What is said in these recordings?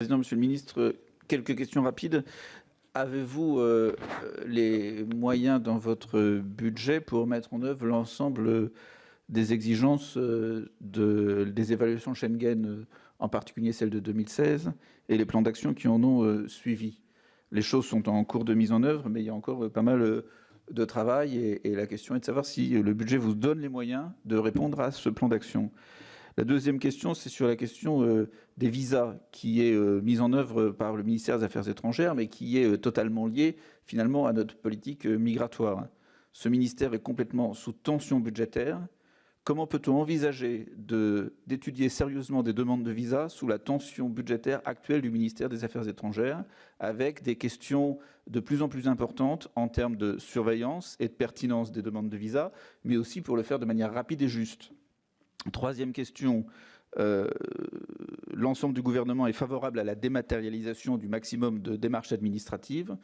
Président, Monsieur le Ministre, quelques questions rapides. Avez-vous les moyens dans votre budget pour mettre en œuvre l'ensemble des exigences des évaluations Schengen, en particulier celle de 2016, et les plans d'action qui en ont suivi? Les choses sont en cours de mise en œuvre, mais il y a encore pas mal de travail, et la question est de savoir si le budget vous donne les moyens de répondre à ce plan d'action. La deuxième question, c'est sur la question des visas, qui est mise en œuvre par le ministère des Affaires étrangères, mais qui est totalement liée finalement à notre politique migratoire. Ce ministère est complètement sous tension budgétaire. Comment peut-on envisager d'étudier sérieusement des demandes de visa sous la tension budgétaire actuelle du ministère des Affaires étrangères, avec des questions de plus en plus importantes en termes de surveillance et de pertinence des demandes de visa, mais aussi pour le faire de manière rapide et juste? Troisième question, l'ensemble du gouvernement est favorable à la dématérialisation du maximum de démarches administratives.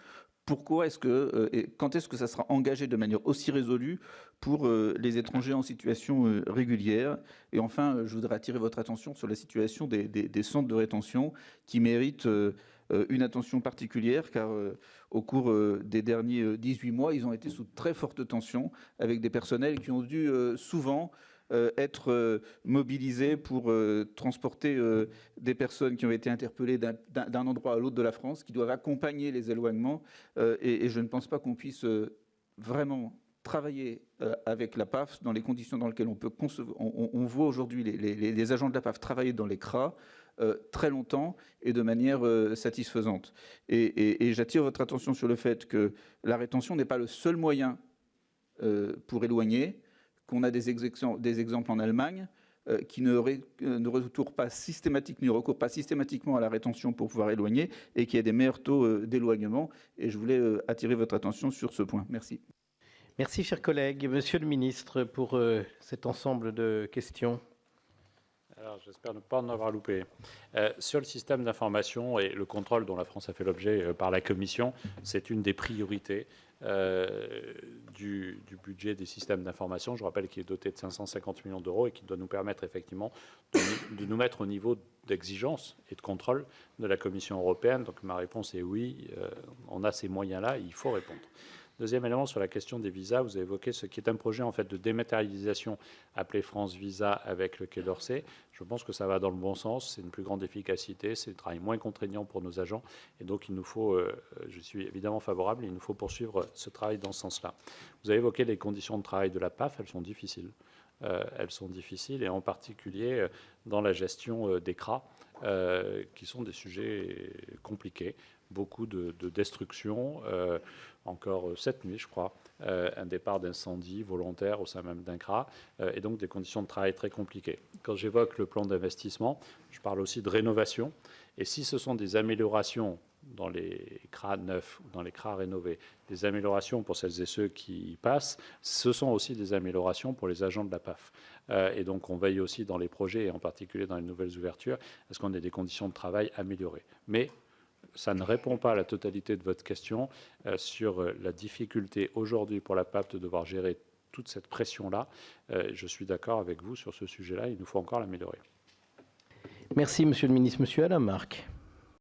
Pourquoi est-ce que, et quand est-ce que ça sera engagé de manière aussi résolue pour les étrangers en situation régulière? Et enfin, je voudrais attirer votre attention sur la situation des centres de rétention qui méritent une attention particulière, car au cours des derniers 18 mois, ils ont été sous très forte tension, avec des personnels qui ont dû souvent être mobilisés pour transporter des personnes qui ont été interpellées d'un endroit à l'autre de la France, qui doivent accompagner les éloignements. Et je ne pense pas qu'on puisse vraiment travailler avec la PAF dans les conditions dans lesquelles on peut concevoir. On voit aujourd'hui les agents de la PAF travailler dans les CRA très longtemps et de manière satisfaisante. Et j'attire votre attention sur le fait que la rétention n'est pas le seul moyen pour éloigner, qu'on a des exemples en Allemagne qui ne recourent pas systématiquement à la rétention pour pouvoir éloigner, et qui a des meilleurs taux d'éloignement. Et je voulais attirer votre attention sur ce point. Merci. Merci, chers collègues. Monsieur le ministre, pour cet ensemble de questions. Alors, j'espère ne pas en avoir loupé. Sur le système d'information et le contrôle dont la France a fait l'objet par la Commission, c'est une des priorités du budget des systèmes d'information. Je rappelle qu'il est doté de 550 millions d'euros et qui doit nous permettre effectivement de nous mettre au niveau d'exigence et de contrôle de la Commission européenne. Donc ma réponse est oui, on a ces moyens-là, il faut répondre. Deuxième élément, sur la question des visas, vous avez évoqué ce qui est un projet en fait de dématérialisation appelé France Visa avec le Quai d'Orsay. Je pense que ça va dans le bon sens, c'est une plus grande efficacité, c'est un travail moins contraignant pour nos agents, et donc il nous faut, je suis évidemment favorable, il nous faut poursuivre ce travail dans ce sens-là. Vous avez évoqué les conditions de travail de la PAF, elles sont difficiles. Et en particulier dans la gestion des CRA, qui sont des sujets compliqués. Beaucoup de destruction, encore cette nuit, je crois, un départ d'incendie volontaire au sein même d'un CRA, et donc des conditions de travail très compliquées. Quand j'évoque le plan d'investissement, je parle aussi de rénovation, et si ce sont des améliorations dans les CRA neufs ou dans les CRA rénovés, des améliorations pour celles et ceux qui y passent, ce sont aussi des améliorations pour les agents de la PAF. Et donc on veille aussi dans les projets, et en particulier dans les nouvelles ouvertures, à ce qu'on ait des conditions de travail améliorées. Mais ça ne répond pas à la totalité de votre question sur la difficulté aujourd'hui pour la PAF de devoir gérer toute cette pression-là. Je suis d'accord avec vous sur ce sujet-là, il nous faut encore l'améliorer. Merci, monsieur le ministre. Monsieur Alain Marc.